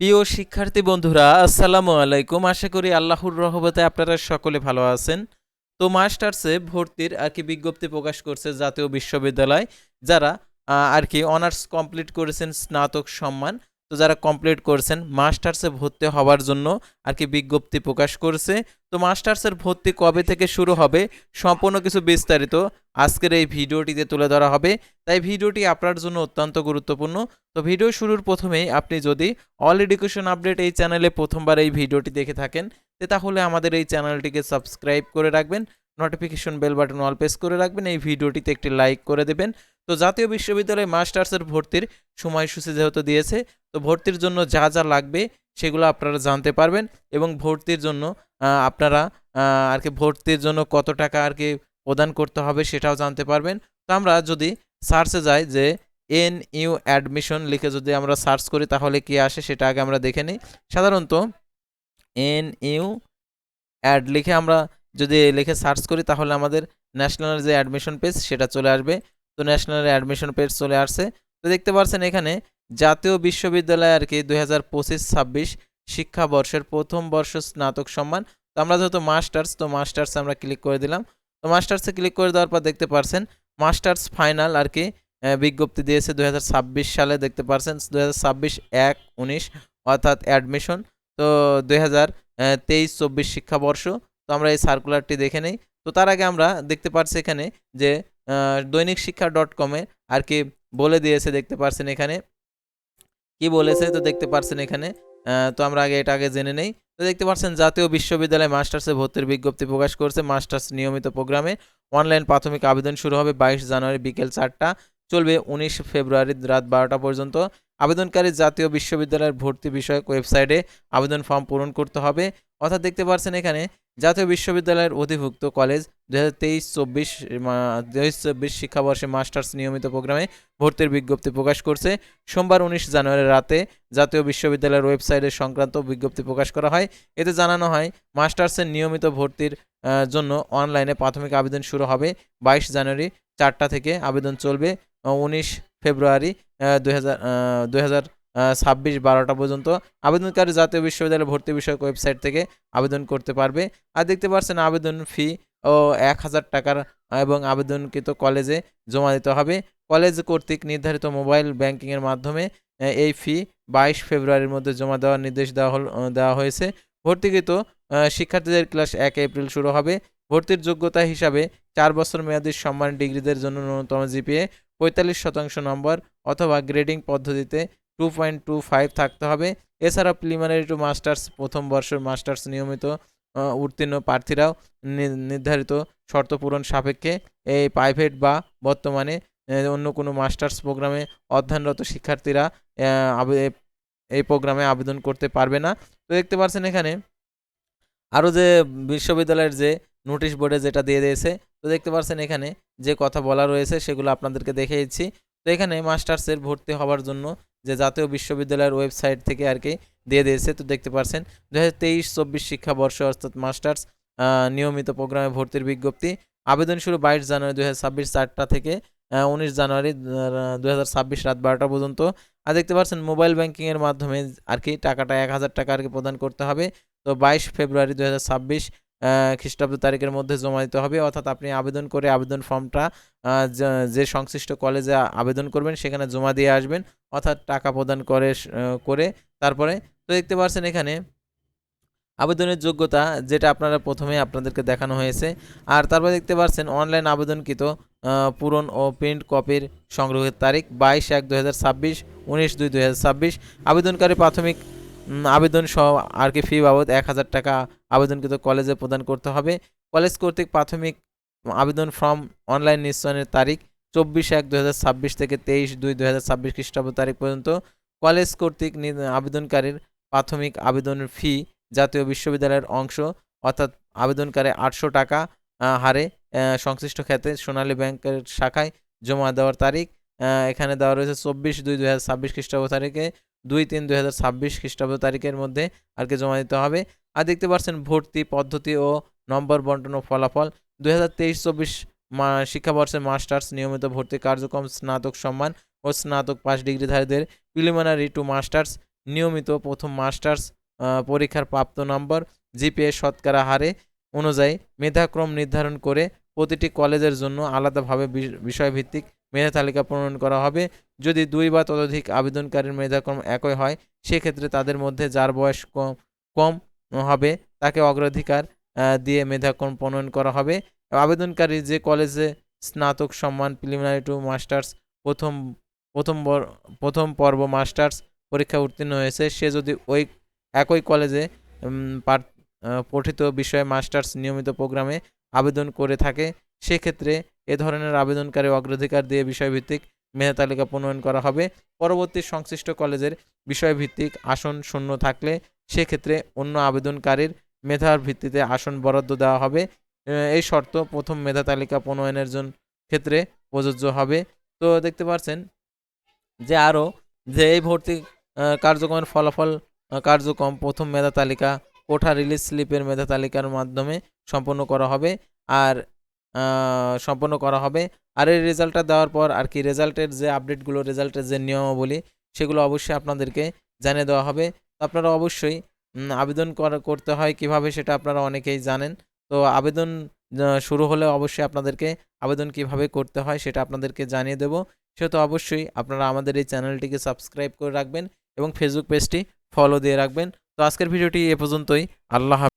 প্রিয় শিক্ষার্থী বন্ধুরা, আসসালামু আলাইকুম। আশা করি আল্লাহর রহমতে আপনারা সকলে ভালো আছেন। তো মাস্টার্সে ভর্তির বিজ্ঞপ্তি প্রকাশ করছে জাতীয় বিশ্ববিদ্যালয়। যারা অনার্স কমপ্লিট করেছেন, স্নাতক সম্মান, তো যারা কমপ্লিট করেছেন মাস্টার্সে ভর্তি হওয়ার জন্য বিজ্ঞপ্তি প্রকাশ করছে। তো মাস্টার্সের ভর্তি কবে থেকে শুরু হবে সম্পূর্ণ কিছু বিস্তারিত আজকের এই ভিডিওটিতে তুলে ধরা হবে। তাই ভিডিওটি আপনার জন্য অত্যন্ত গুরুত্বপূর্ণ। তো ভিডিও শুরুর প্রথমেই আপনি যদি অল এডুকেশন আপডেট এই চ্যানেলে প্রথমবার এই ভিডিওটি দেখে থাকেন, তাহলে আমাদের এই চ্যানেলটিকে সাবস্ক্রাইব করে রাখবেন, notification bell button all press করে রাখবেন, এই ভিডিওটিতে একটি লাইক করে দেবেন। তো জাতীয় বিশ্ববিদ্যালয়ে মাস্টার্সের ভর্তির সময়সূচি যেহেতু দিয়েছে, তো ভর্তির জন্য যা যা লাগবে সেগুলো আপনারা জানতে পারবেন এবং ভর্তির জন্য আপনারা ভর্তির জন্য কত টাকা প্রদান করতে হবে সেটাও জানতে পারবেন। তো আমরা যদি সার্চে যাই যে NU অ্যাডমিশন লিখে যদি আমরা সার্চ করি তাহলে কি আসে সেটা আগে আমরা দেখে নিই। সাধারণত NU অ্যাড লিখে আমরা যদি লিখে সার্চ করি তাহলে আমাদের ন্যাশনাল যে অ্যাডমিশন পেজ সেটা চলে আসবে। তো ন্যাশনাল অ্যাডমিশন পেজ চলে আসছে। তো দেখতে পাচ্ছেন এখানে জাতীয় বিশ্ববিদ্যালয় 2025-26 শিক্ষাবর্ষের প্রথম বর্ষ স্নাতক সম্মান। তো আমরা যেহেতু মাস্টার্সে আমরা ক্লিক করে দিলাম। তো মাস্টার্সে ক্লিক করে দেওয়ার পর দেখতে পাচ্ছেন মাস্টার্স ফাইনাল বিজ্ঞপ্তি দিয়েছে 2026 সালে। দেখতে পাচ্ছেন 2026-1-19 অর্থাৎ অ্যাডমিশন। তো 2023-24 শিক্ষাবর্ষ। তো আমরা এই সার্কুলারটি দেখে নেই। তো তার আগে আমরা দেখতে পাচ্ছি এখানে যে দৈনিক শিক্ষা .com-এ বলে দিয়েছে। দেখতে পাচ্ছেন এখানে কি বলেছে। তো দেখতে পাচ্ছেন এখানে তো আমরা এটা জেনে নেই। তো দেখতে পাচ্ছেন জাতীয় বিশ্ববিদ্যালয় মাস্টার্সে ভর্তির বিজ্ঞপ্তি প্রকাশ করছে। মাস্টার্স নিয়মিত প্রোগ্রামে অনলাইন প্রাথমিক আবেদন শুরু হবে 22 জানুয়ারি বিকেল 4টা, চলবে 19 ফেব্রুয়ারি রাত 12টা পর্যন্ত। আবেদনকারী জাতীয় বিশ্ববিদ্যালয়ের ভর্তি বিষয়ক ওয়েবসাইটে আবেদন ফর্ম পূরণ করতে হবে। অর্থাৎ দেখতে পাচ্ছেন এখানে জাতীয় বিশ্ববিদ্যালয়ের অধিভুক্ত কলেজ 2023-24 শিক্ষাবর্ষে মাস্টার্স নিয়মিত প্রোগ্রামে ভর্তির বিজ্ঞপ্তি প্রকাশ করছে। সোমবার 19 জানুয়ারি রাতে জাতীয় বিশ্ববিদ্যালয়ের ওয়েবসাইটে সংক্রান্ত বিজ্ঞপ্তি প্রকাশ করা হয়। এতে জানানো হয় মাস্টার্সের নিয়মিত ভর্তির জন্য অনলাইনে প্রাথমিক আবেদন শুরু হবে 22 জানুয়ারি 4টা থেকে, আবেদন চলবে 19 ফেব্রুয়ারি 2026 12টা পর্যন্ত। আবেদনকারী জাতীয় বিশ্ববিদ্যালয়ের ভর্তি বিষয়ক ওয়েবসাইট থেকে আবেদন করতে পারবে। আর দেখতে পাচ্ছেন আবেদন ফি 1000 টাকার এবং আবেদনকৃত কলেজে জমা দিতে হবে। কলেজ কর্তৃক নির্ধারিত মোবাইল ব্যাংকিংয়ের মাধ্যমে এই ফি 22 ফেব্রুয়ারির মধ্যে জমা দেওয়ার নির্দেশ দেওয়া হয়েছে। ভর্তিকৃত শিক্ষার্থীদের ক্লাস 1 এপ্রিল শুরু হবে। ভর্তির যোগ্যতা হিসাবে 4 বছর মেয়াদী সম্মান ডিগ্রিদের জন্য ন্যূনতম জিপিএ 45% নম্বর অথবা গ্রেডিং পদ্ধতিতে 2.25 থাকতে হবে। এছাড়া প্রিলিমিনারি টু মাস্টার্স প্রথম বর্ষের মাস্টার্স নিয়মিত উত্তীর্ণ প্রার্থীরাও নির্ধারিত শর্ত পূরণ সাপেক্ষে এই প্রাইভেট বা বর্তমানে অন্য কোনো মাস্টার্স প্রোগ্রামে অধ্যয়নরত শিক্ষার্থীরা এই প্রোগ্রামে আবেদন করতে পারবে না। তো দেখতে পাচ্ছেন এখানে আরও যে বিশ্ববিদ্যালয়ের যে নোটিশ বোর্ডে যেটা দিয়ে দিয়েছে, তো দেখতে পাচ্ছেন এখানে যে কথা বলা রয়েছে সেগুলো আপনাদেরকে দেখে দিচ্ছি। তো এখানে মাস্টার্সের ভর্তি হওয়ার জন্য যে জাতীয় বিশ্ববিদ্যালয়ের ওয়েবসাইট থেকে দিয়ে দিয়েছে। তো দেখতে পাচ্ছেন 2023-24 শিক্ষাবর্ষ অর্থাৎ মাস্টার্স নিয়মিত প্রোগ্রামে ভর্তির বিজ্ঞপ্তি। আবেদন শুরু 22 জানুয়ারি 2026 4টা থেকে 19 জানুয়ারি 2026 রাত 12টা পর্যন্ত। আর দেখতে পাচ্ছেন মোবাইল ব্যাংকিংয়ের মাধ্যমে টাকাটা 1000 টাকা প্রদান করতে হবে। তো 22 ফেব্রুয়ারি 2026 খ্রিস্টাব্দ তারিখের মধ্যে জমা দিতে হবে। অর্থাৎ আপনি আবেদন করে আবেদন ফর্মটা যে সংশ্লিষ্ট কলেজে আবেদন করবেন সেখানে জমা দিয়ে আসবেন, অর্থাৎ টাকা প্রদান করে তারপরে। তো দেখতে পাচ্ছেন এখানে আবেদনের যোগ্যতা যেটা প্রথমে আপনাদেরকে দেখানো হয়েছে। আর তারপরে দেখতে পাচ্ছেন অনলাইন আবেদনকৃত পূরণ ও প্রিন্ট কপির সংগ্রহের তারিখ 22/1/2026, 19/2/2026। আবেদনকারী প্রাথমিক আবেদন সহ ফি বাবদ 1000 টাকা আবেদনকৃত কলেজে প্রদান করতে হবে। কলেজ কর্তৃক প্রাথমিক আবেদন ফর্ম অনলাইন নিশ্চয়নের তারিখ 24/1/2026 থেকে 23/2/2026 খ্রিস্টাব্দ তারিখ পর্যন্ত। কলেজ কর্তৃক আবেদনকারীর প্রাথমিক আবেদনের ফি জাতীয় বিশ্ববিদ্যালয়ের অংশ অর্থাৎ আবেদনকারী 800 টাকা হারে সংশ্লিষ্ট খাতে সোনালী ব্যাংকের শাখায় জমা দেওয়ার তারিখ এখানে দেওয়া রয়েছে 24/2/2026 খ্রিস্টাব্দ তারিখে, 2/3/2026 খ্রিস্টাব্দ তারিখের মধ্যে জমা দিতে হবে। আর দেখতে পাচ্ছেন ভর্তি পদ্ধতি ও নম্বর বন্টন ও ফলাফল 2023-24 শিক্ষাবর্ষে মাস্টার্স নিয়মিত ভর্তি কার্যক্রম স্নাতক সম্মান ও স্নাতক পাস ডিগ্রিধারীদের প্রিলিমিনারি টু মাস্টার্স নিয়মিত প্রথম মাস্টার্স পরীক্ষার প্রাপ্ত নম্বর, জিপিএ শতকরা হারে অনুযায়ী মেধাক্রম নির্ধারণ করে প্রতিটি কলেজের জন্য আলাদাভাবে বিষয়ভিত্তিক মেধা তালিকা প্রণয়ন করা হবে। যদি 2 বা ততোধিক আবেদনকারীর মেধাক্রম একই হয়, সেক্ষেত্রে তাদের মধ্যে যার বয়স কম হবে তাকে অগ্রাধিকার দিয়ে মেধাক্রম প্রণয়ন করা হবে। আবেদনকারী যে কলেজে স্নাতক সম্মান প্রিলিমিনারি টু মাস্টার্স প্রথম প্রথম প্রথম পর্ব মাস্টার্স পরীক্ষা উত্তীর্ণ হয়েছে, সে যদি ওই একই কলেজে পঠিত বিষয়ে মাস্টার্স নিয়মিত প্রোগ্রামে আবেদন করে থাকে, সেক্ষেত্রে এ ধরনের আবেদনকারী অগ্রাধিকার দিয়ে বিষয়ভিত্তিক মেধা তালিকা প্রণয়ন করা হবে। পরবর্তী সংশ্লিষ্ট কলেজের বিষয়ভিত্তিক আসন শূন্য থাকলে সেক্ষেত্রে অন্য আবেদনকারীর মেধার ভিত্তিতে আসন বরাদ্দ দেওয়া হবে। এই শর্ত প্রথম মেধা তালিকা প্রণয়নের ক্ষেত্রে প্রযোজ্য হবে। তো দেখতে পাচ্ছেন যে আরও যে এই ভর্তি কার্যক্রমের ফলাফল কার্যক্রম প্রথম মেধা তালিকা কোঠা রিলিজ স্লিপের মেধা তালিকার মাধ্যমে সম্পন্ন করা হবে। আর এই রেজাল্টটা দেওয়ার পর আর কি রেজাল্টের যে আপডেটগুলো, রেজাল্টের যে নিয়মাবলী, সেগুলো অবশ্যই আপনাদেরকে জানিয়ে দেওয়া হবে। তো আপনারা অবশ্যই আবেদন করতে হয় কিভাবে সেটা আপনারা অনেকেই জানেন। তো আবেদন শুরু হলে অবশ্যই আপনাদেরকে আবেদন কিভাবে করতে হয় সেটা আপনাদেরকে জানিয়ে দেব। সেহেতু অবশ্যই আপনারা আমাদের এই চ্যানেলটিকে সাবস্ক্রাইব করে রাখবেন এবং ফেসবুক পেজটি ফলো দিয়ে রাখবেন। তো আজকের ভিডিওটি এ পর্যন্তই। আল্লাহ হাফেজ।